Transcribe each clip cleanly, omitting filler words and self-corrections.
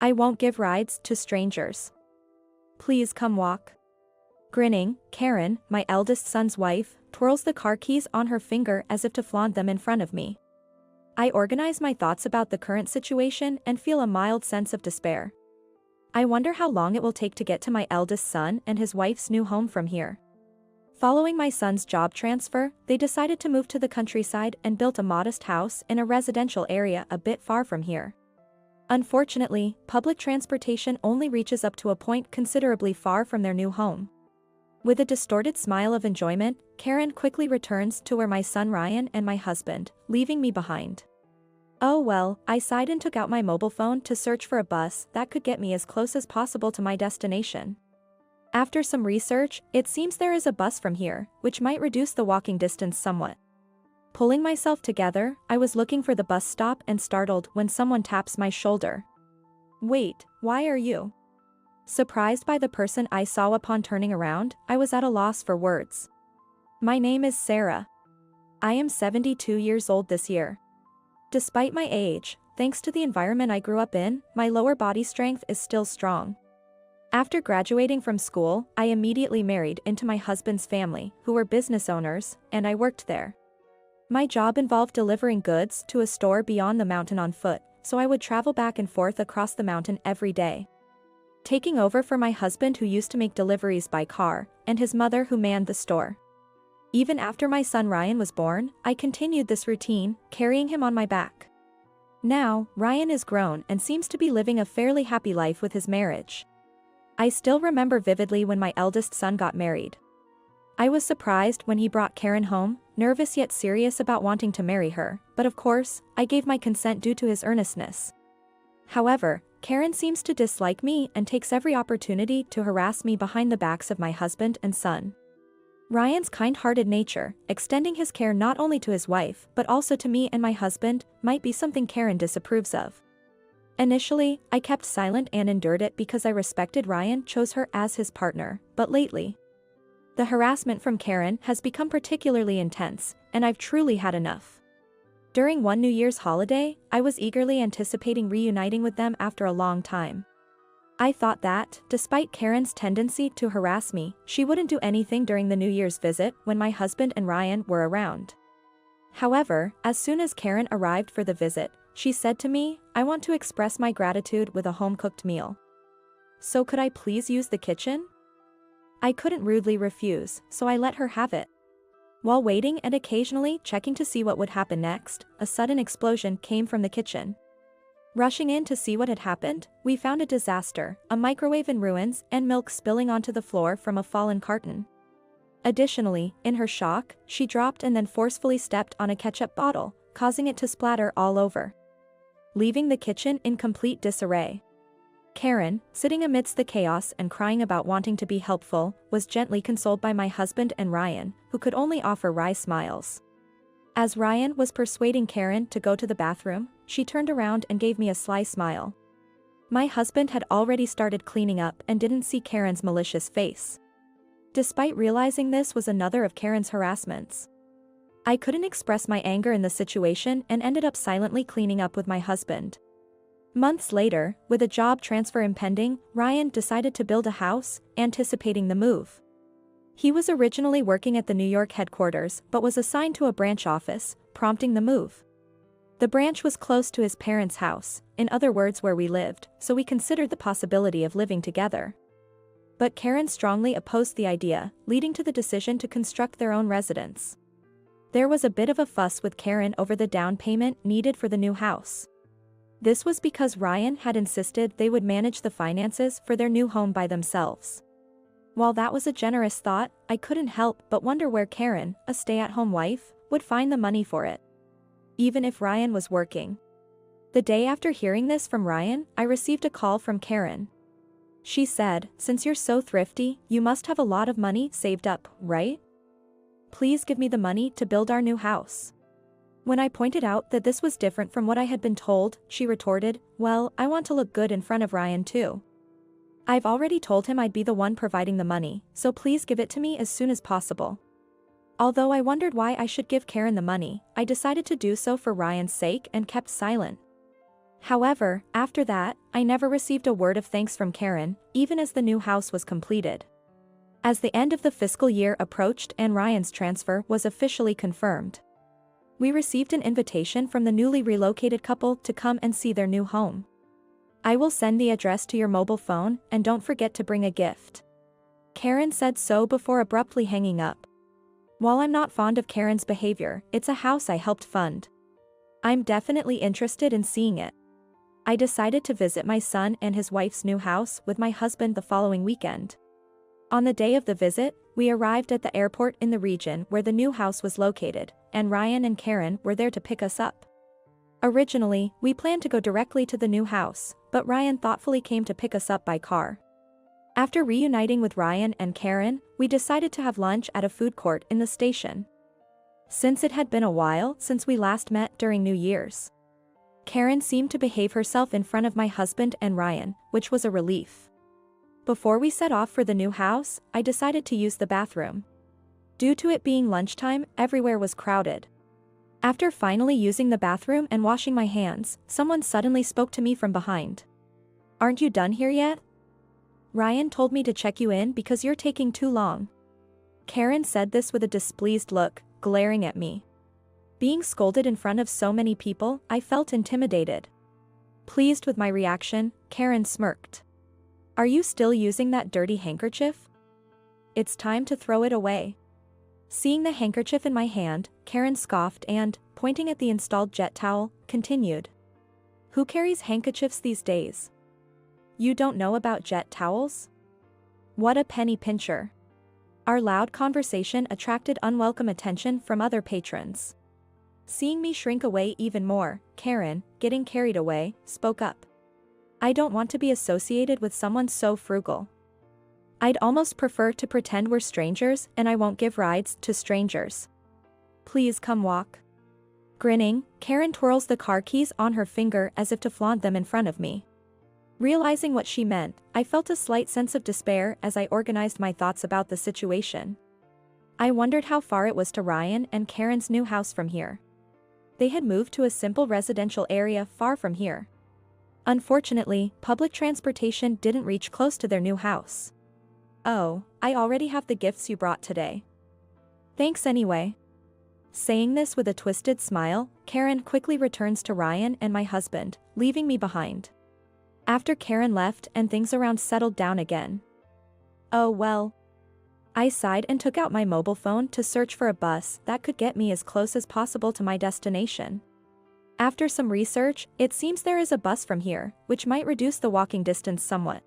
I won't give rides to strangers. Please come walk. Grinning, Karen, my eldest son's wife, twirls the car keys on her finger as if to flaunt them in front of me. I organize my thoughts about the current situation and feel a mild sense of despair. I wonder how long it will take to get to my eldest son and his wife's new home from here. Following my son's job transfer, they decided to move to the countryside and built a modest house in a residential area a bit far from here. Unfortunately, public transportation only reaches up to a point considerably far from their new home. With a distorted smile of enjoyment, Karen quickly returns to where my son Ryan and my husband, leaving me behind. Oh well, I sighed and took out my mobile phone to search for a bus that could get me as close as possible to my destination. After some research, it seems there is a bus from here, which might reduce the walking distance somewhat. Pulling myself together, I was looking for the bus stop and startled when someone taps my shoulder. Wait, why are you? Surprised by the person I saw upon turning around, I was at a loss for words. My name is Sarah. I am 72 years old this year. Despite my age, thanks to the environment I grew up in, my lower body strength is still strong. After graduating from school, I immediately married into my husband's family, who were business owners, and I worked there. My job involved delivering goods to a store beyond the mountain on foot, so I would travel back and forth across the mountain every day. Taking over for my husband who used to make deliveries by car, and his mother who manned the store. Even after my son Ryan was born, I continued this routine, carrying him on my back. Now, Ryan is grown and seems to be living a fairly happy life with his marriage. I still remember vividly when my eldest son got married. I was surprised when he brought Karen home, nervous yet serious about wanting to marry her, but of course, I gave my consent due to his earnestness. However, Karen seems to dislike me and takes every opportunity to harass me behind the backs of my husband and son. Ryan's kind-hearted nature, extending his care not only to his wife but also to me and my husband, might be something Karen disapproves of. Initially, I kept silent and endured it because I respected Ryan chose her as his partner, but lately, the harassment from Karen has become particularly intense, and I've truly had enough. During one New Year's holiday, I was eagerly anticipating reuniting with them after a long time. I thought that, despite Karen's tendency to harass me, she wouldn't do anything during the New Year's visit when my husband and Ryan were around. However, as soon as Karen arrived for the visit, she said to me, "I want to express my gratitude with a home-cooked meal. So could I please use the kitchen?" I couldn't rudely refuse, so I let her have it. While waiting and occasionally checking to see what would happen next, a sudden explosion came from the kitchen. Rushing in to see what had happened, we found a disaster, a microwave in ruins and milk spilling onto the floor from a fallen carton. Additionally, in her shock, she dropped and then forcefully stepped on a ketchup bottle, causing it to splatter all over, leaving the kitchen in complete disarray. Karen, sitting amidst the chaos and crying about wanting to be helpful, was gently consoled by my husband and Ryan, who could only offer wry smiles. As Ryan was persuading Karen to go to the bathroom, she turned around and gave me a sly smile. My husband had already started cleaning up and didn't see Karen's malicious face. Despite realizing this was another of Karen's harassments, I couldn't express my anger in the situation and ended up silently cleaning up with my husband. Months later, with a job transfer impending, Ryan decided to build a house, anticipating the move. He was originally working at the New York headquarters but was assigned to a branch office, prompting the move. The branch was close to his parents' house, in other words where we lived, so we considered the possibility of living together. But Karen strongly opposed the idea, leading to the decision to construct their own residence. There was a bit of a fuss with Karen over the down payment needed for the new house. This was because Ryan had insisted they would manage the finances for their new home by themselves. While that was a generous thought, I couldn't help but wonder where Karen, a stay-at-home wife, would find the money for it, even if Ryan was working. The day after hearing this from Ryan, I received a call from Karen. She said, "Since you're so thrifty, you must have a lot of money saved up, right? Please give me the money to build our new house." When I pointed out that this was different from what I had been told, she retorted, "Well, I want to look good in front of Ryan too. I've already told him I'd be the one providing the money, so please give it to me as soon as possible." Although I wondered why I should give Karen the money, I decided to do so for Ryan's sake and kept silent. However, after that, I never received a word of thanks from Karen, even as the new house was completed. As the end of the fiscal year approached and Ryan's transfer was officially confirmed, we received an invitation from the newly relocated couple to come and see their new home. I will send the address to your mobile phone, and don't forget to bring a gift. Karen said so before abruptly hanging up. While I'm not fond of Karen's behavior, it's a house I helped fund. I'm definitely interested in seeing it. I decided to visit my son and his wife's new house with my husband the following weekend. On the day of the visit, we arrived at the airport in the region where the new house was located, and Ryan and Karen were there to pick us up. Originally, we planned to go directly to the new house, but Ryan thoughtfully came to pick us up by car. After reuniting with Ryan and Karen, we decided to have lunch at a food court in the station. Since it had been a while since we last met during New Year's, Karen seemed to behave herself in front of my husband and Ryan, which was a relief. Before we set off for the new house, I decided to use the bathroom. Due to it being lunchtime, everywhere was crowded. After finally using the bathroom and washing my hands, someone suddenly spoke to me from behind. "Aren't you done here yet? Ryan told me to check you in because you're taking too long." Karen said this with a displeased look, glaring at me. Being scolded in front of so many people, I felt intimidated. Pleased with my reaction, Karen smirked. "Are you still using that dirty handkerchief? It's time to throw it away." Seeing the handkerchief in my hand, Karen scoffed and, pointing at the installed jet towel, continued. "Who carries handkerchiefs these days? You don't know about jet towels? What a penny pincher." Our loud conversation attracted unwelcome attention from other patrons. Seeing me shrink away even more, Karen, getting carried away, spoke up. "I don't want to be associated with someone so frugal. I'd almost prefer to pretend we're strangers, and I won't give rides to strangers. Please come walk." Grinning, Karen twirls the car keys on her finger as if to flaunt them in front of me. Realizing what she meant, I felt a slight sense of despair as I organized my thoughts about the situation. I wondered how far it was to Ryan and Karen's new house from here. They had moved to a simple residential area far from here. Unfortunately, public transportation didn't reach close to their new house. "Oh, I already have the gifts you brought today. Thanks anyway." Saying this with a twisted smile, Karen quickly returns to Ryan and my husband, leaving me behind. After Karen left and things around settled down again. "Oh well." I sighed and took out my mobile phone to search for a bus that could get me as close as possible to my destination. After some research, it seems there is a bus from here, which might reduce the walking distance somewhat.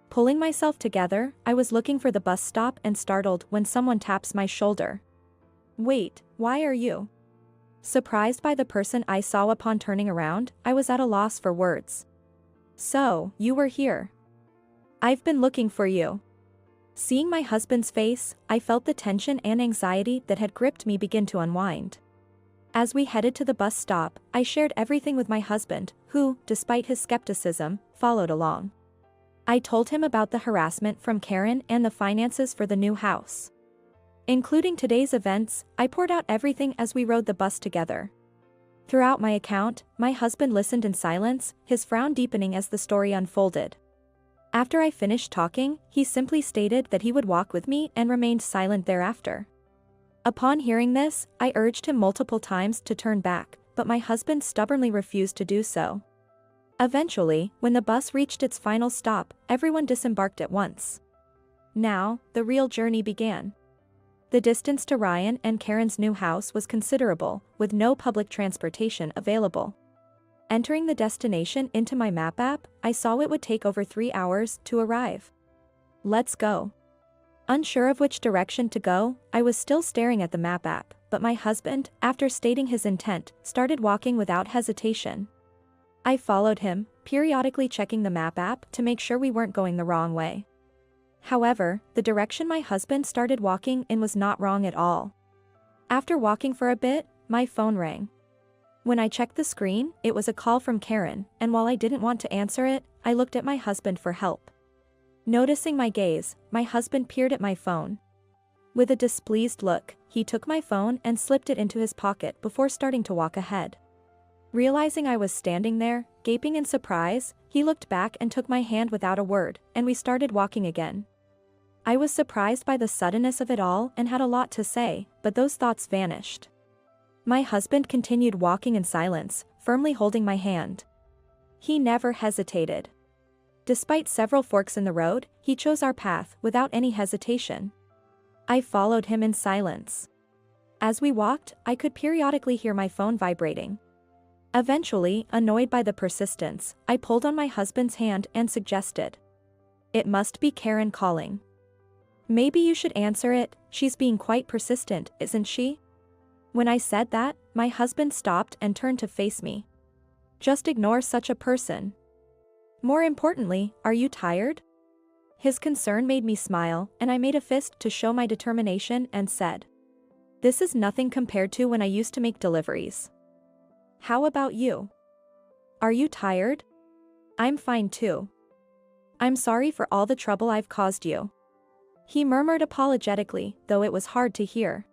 Pulling myself together, I was looking for the bus stop and startled when someone taps my shoulder. "Wait, why are you?" Surprised by the person I saw upon turning around, I was at a loss for words. "So, you were here. I've been looking for you." Seeing my husband's face, I felt the tension and anxiety that had gripped me begin to unwind. As we headed to the bus stop, I shared everything with my husband, who, despite his skepticism, followed along. I told him about the harassment from Karen and the finances for the new house. Including today's events, I poured out everything as we rode the bus together. Throughout my account, my husband listened in silence, his frown deepening as the story unfolded. After I finished talking, he simply stated that he would walk with me and remained silent thereafter. Upon hearing this, I urged him multiple times to turn back, but my husband stubbornly refused to do so. Eventually, when the bus reached its final stop, everyone disembarked at once. Now, the real journey began. The distance to Ryan and Karen's new house was considerable, with no public transportation available. Entering the destination into my map app, I saw it would take over 3 hours to arrive. Let's go. Unsure of which direction to go, I was still staring at the map app, but my husband, after stating his intent, started walking without hesitation. I followed him, periodically checking the map app to make sure we weren't going the wrong way. However, the direction my husband started walking in was not wrong at all. After walking for a bit, my phone rang. When I checked the screen, it was a call from Karen, and while I didn't want to answer it, I looked at my husband for help. Noticing my gaze, my husband peered at my phone. With a displeased look, he took my phone and slipped it into his pocket before starting to walk ahead. Realizing I was standing there, Gaping in surprise, he looked back and took my hand without a word, and we started walking again. I was surprised by the suddenness of it all and had a lot to say, but those thoughts vanished. My husband continued walking in silence, firmly holding my hand. He never hesitated. Despite several forks in the road, he chose our path without any hesitation. I followed him in silence. As we walked, I could periodically hear my phone vibrating. Eventually, annoyed by the persistence, I pulled on my husband's hand and suggested, "It must be Karen calling. Maybe you should answer it, she's being quite persistent, isn't she?" When I said that, my husband stopped and turned to face me. "Just ignore such a person. More importantly, are you tired?" His concern made me smile, and I made a fist to show my determination and said, "This is nothing compared to when I used to make deliveries. How about you? Are you tired?" "I'm fine too. I'm sorry for all the trouble I've caused you," he murmured apologetically, though it was hard to hear.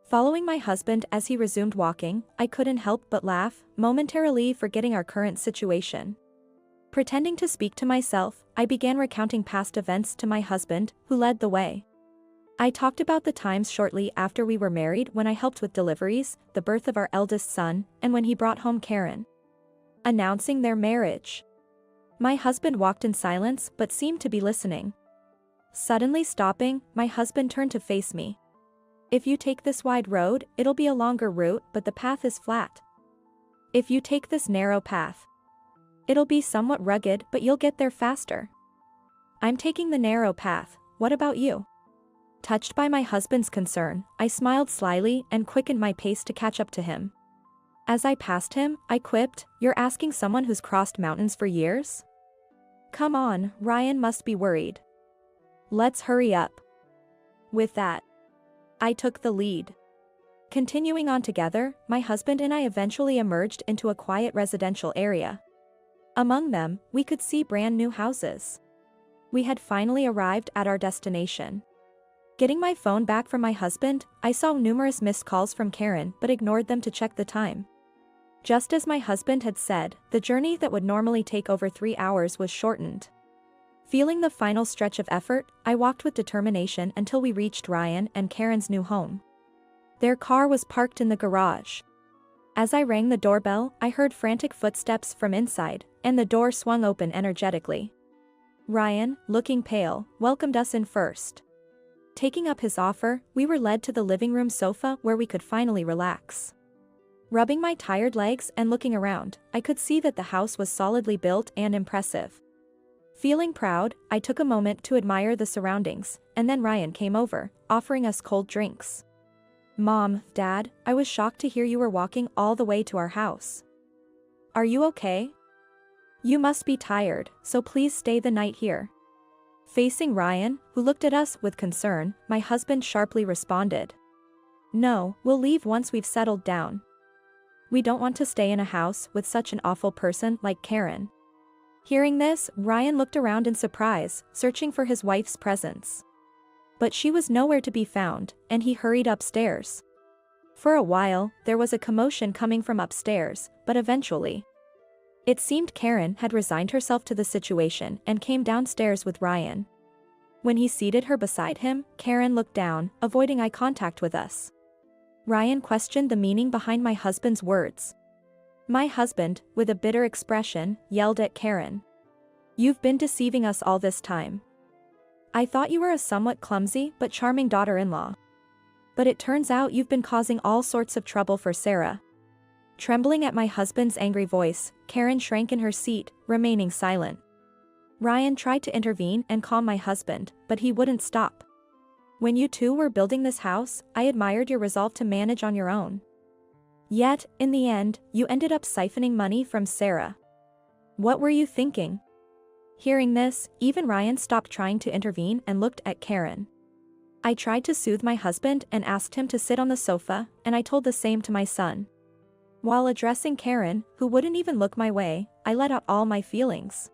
Following my husband as he resumed walking, I couldn't help but laugh, momentarily forgetting our current situation. Pretending to speak to myself, I began recounting past events to my husband, who led the way. I talked about the times shortly after we were married when I helped with deliveries, the birth of our eldest son, and when he brought home Karen, announcing their marriage. My husband walked in silence but seemed to be listening. Suddenly stopping, my husband turned to face me. "If you take this wide road, it'll be a longer route, but the path is flat. If you take this narrow path, it'll be somewhat rugged, but you'll get there faster. I'm taking the narrow path, what about you?" Touched by my husband's concern, I smiled slyly and quickened my pace to catch up to him. As I passed him, I quipped, "You're asking someone who's crossed mountains for years? Come on, Ryan must be worried. Let's hurry up." With that, I took the lead. Continuing on together, my husband and I eventually emerged into a quiet residential area. Among them, we could see brand new houses. We had finally arrived at our destination. Getting my phone back from my husband, I saw numerous missed calls from Karen but ignored them to check the time. Just as my husband had said, the journey that would normally take over 3 hours was shortened. Feeling the final stretch of effort, I walked with determination until we reached Ryan and Karen's new home. Their car was parked in the garage. As I rang the doorbell, I heard frantic footsteps from inside, and the door swung open energetically. Ryan, looking pale, welcomed us in first. Taking up his offer, we were led to the living room sofa where we could finally relax. Rubbing my tired legs and looking around, I could see that the house was solidly built and impressive. Feeling proud, I took a moment to admire the surroundings, and then Ryan came over, offering us cold drinks. "Mom, Dad, I was shocked to hear you were walking all the way to our house. Are you okay? You must be tired, so please stay the night here." Facing Ryan, who looked at us with concern, my husband sharply responded, "No, we'll leave once we've settled down. We don't want to stay in a house with such an awful person like Karen." Hearing this, Ryan looked around in surprise, searching for his wife's presence. But she was nowhere to be found, and he hurried upstairs. For a while, there was a commotion coming from upstairs, but eventually, it seemed Karen had resigned herself to the situation and came downstairs with Ryan. When he seated her beside him, Karen looked down, avoiding eye contact with us. Ryan questioned the meaning behind my husband's words. My husband, with a bitter expression, yelled at Karen, "You've been deceiving us all this time. I thought you were a somewhat clumsy but charming daughter-in-law. But it turns out you've been causing all sorts of trouble for Sarah." Trembling at my husband's angry voice, Karen shrank in her seat, remaining silent. Ryan tried to intervene and calm my husband, but he wouldn't stop. "When you two were building this house, I admired your resolve to manage on your own. Yet, in the end, you ended up siphoning money from Sarah. What were you thinking?" Hearing this, even Ryan stopped trying to intervene and looked at Karen. I tried to soothe my husband and asked him to sit on the sofa, and I told the same to my son. While addressing Karen, who wouldn't even look my way, I let out all my feelings.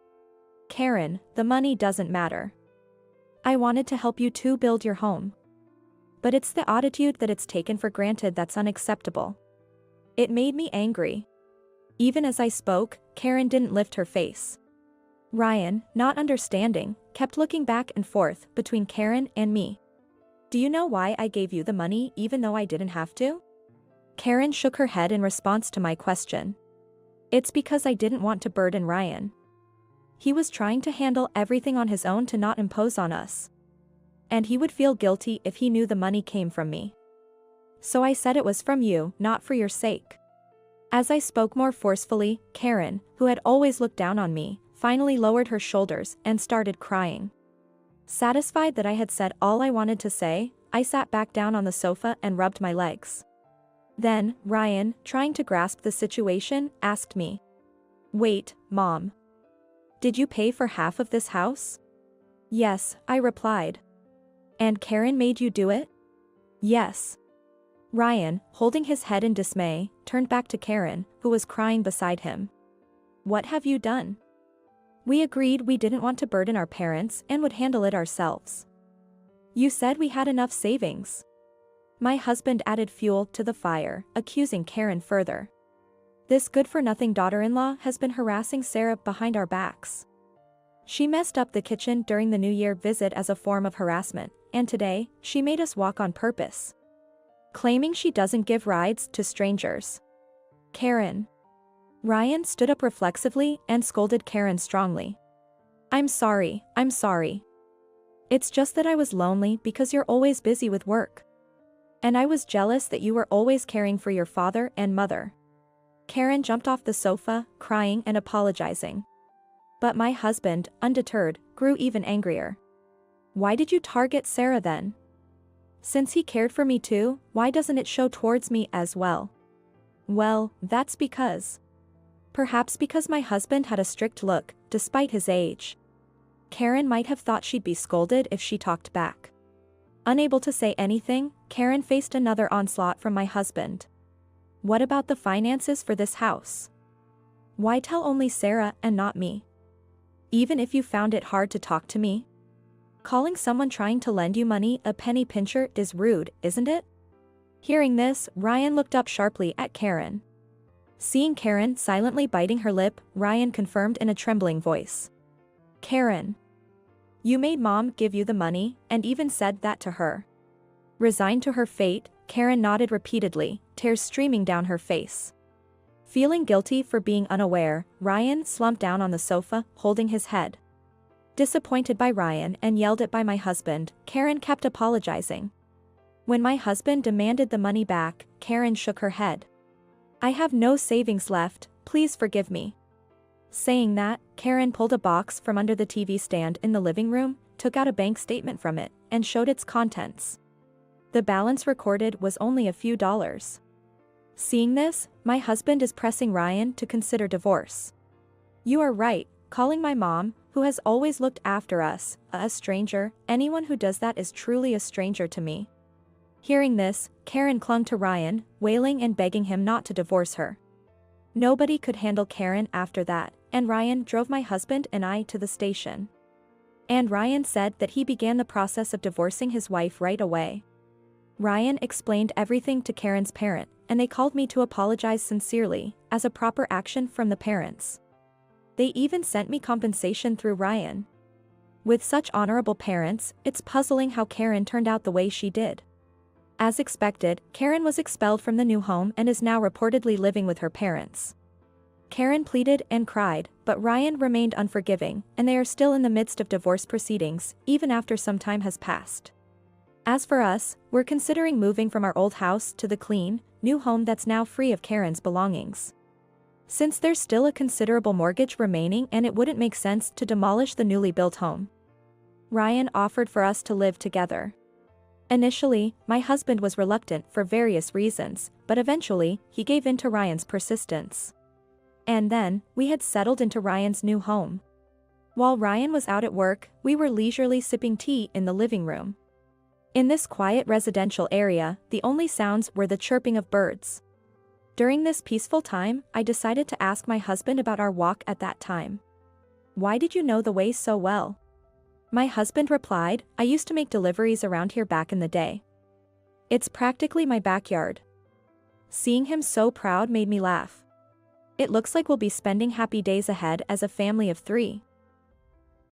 "Karen, the money doesn't matter. I wanted to help you two build your home. But it's the attitude that it's taken for granted that's unacceptable." It made me angry. Even as I spoke, Karen didn't lift her face. Ryan, not understanding, kept looking back and forth between Karen and me. Do you know why I gave you the money even though I didn't have to? Karen shook her head in response to my question. It's because I didn't want to burden Ryan. He was trying to handle everything on his own to not impose on us. And he would feel guilty if he knew the money came from me. So I said it was from you, not for your sake. As I spoke more forcefully, Karen, who had always looked down on me, finally lowered her shoulders and started crying. Satisfied that I had said all I wanted to say, I sat back down on the sofa and rubbed my legs. Then, Ryan, trying to grasp the situation, asked me. Wait, Mom. Did you pay for half of this house? Yes, I replied. And Karen made you do it? Yes. Ryan, holding his head in dismay, turned back to Karen, who was crying beside him. What have you done? We agreed we didn't want to burden our parents and would handle it ourselves. You said we had enough savings. My husband added fuel to the fire, accusing Karen further. This good-for-nothing daughter-in-law has been harassing Sarah behind our backs. She messed up the kitchen during the New Year visit as a form of harassment, and today, she made us walk on purpose. Claiming she doesn't give rides to strangers. Karen. Ryan stood up reflexively and scolded Karen strongly. I'm sorry. It's just that I was lonely because you're always busy with work. And I was jealous that you were always caring for your father and mother. Karen jumped off the sofa, crying and apologizing. But my husband, undeterred, grew even angrier. Why did you target Sarah then? Since he cared for me too, why doesn't it show towards me as well? Well, that's because. Perhaps because my husband had a strict look, despite his age. Karen might have thought she'd be scolded if she talked back. Unable to say anything, Karen faced another onslaught from my husband. What about the finances for this house? Why tell only Sarah and not me? Even if you found it hard to talk to me? Calling someone trying to lend you money a penny pincher is rude, isn't it? Hearing this, Ryan looked up sharply at Karen. Seeing Karen silently biting her lip, Ryan confirmed in a trembling voice. Karen. You made Mom give you the money, and even said that to her. Resigned to her fate, Karen nodded repeatedly, tears streaming down her face. Feeling guilty for being unaware, Ryan slumped down on the sofa, holding his head. Disappointed by Ryan and yelled at by my husband, Karen kept apologizing. When my husband demanded the money back, Karen shook her head. I have no savings left, please forgive me. Saying that, Karen pulled a box from under the TV stand in the living room, took out a bank statement from it, and showed its contents. The balance recorded was only a few dollars. Seeing this, my husband is pressing Ryan to consider divorce. You are right, calling my mom, who has always looked after us, a stranger. Anyone who does that is truly a stranger to me. Hearing this, Karen clung to Ryan, wailing and begging him not to divorce her. Nobody could handle Karen after that, and Ryan drove my husband and I to the station. And Ryan said that he began the process of divorcing his wife right away. Ryan explained everything to Karen's parent, and they called me to apologize sincerely, as a proper action from the parents. They even sent me compensation through Ryan. With such honorable parents, it's puzzling how Karen turned out the way she did. As expected, Karen was expelled from the new home and is now reportedly living with her parents. Karen pleaded and cried, but Ryan remained unforgiving, and they are still in the midst of divorce proceedings, even after some time has passed. As for us, we're considering moving from our old house to the clean, new home that's now free of Karen's belongings. Since there's still a considerable mortgage remaining and it wouldn't make sense to demolish the newly built home. Ryan offered for us to live together. Initially, my husband was reluctant for various reasons, but eventually, he gave in to Ryan's persistence. And then, we had settled into Ryan's new home. While Ryan was out at work, we were leisurely sipping tea in the living room. In this quiet residential area, the only sounds were the chirping of birds. During this peaceful time, I decided to ask my husband about our walk at that time. Why did you know the way so well? My husband replied, I used to make deliveries around here back in the day. It's practically my backyard. Seeing him so proud made me laugh. It looks like we'll be spending happy days ahead as a family of 3.